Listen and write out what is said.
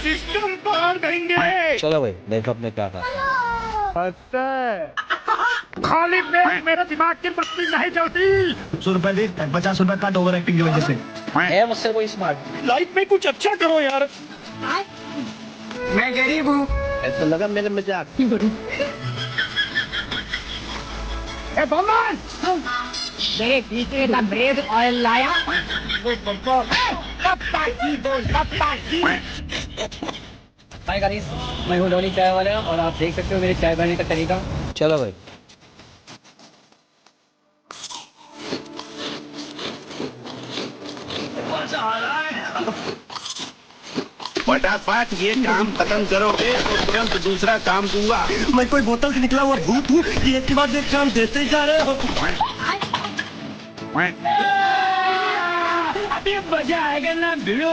System पार करेंगे। चलो भाई देखो अपने क्या था। खाली पेट मेरे दिमाग की बत्ती नहीं जलती। 100 रुपए दे, 50 रुपए काट ओवर एक्टिंग की वजह से। है मुझसे कोई स्मार्ट? लाइफ में कुछ अच्छा करो यार। मैं गरीब हूँ। ऐसा लगा मेरे मजाक। ए बमन, मेरे पीछे का ब्रेड ऑयल लाया। हाय गाइस, मैं हूँ धोनी चाय वाला और आप देख सकते हो मेरे चाय बनाने का तरीका। चलो भाई। फटाफट ये काम खत्म करोगे तो तुरंत दूसरा काम दूंगा। मैं कोई बोतल से निकला हुआ भूत हूँ, ये एक के बाद एक काम देते ही जा रहे हो। अभी मजा आएगा ना भिड़ो।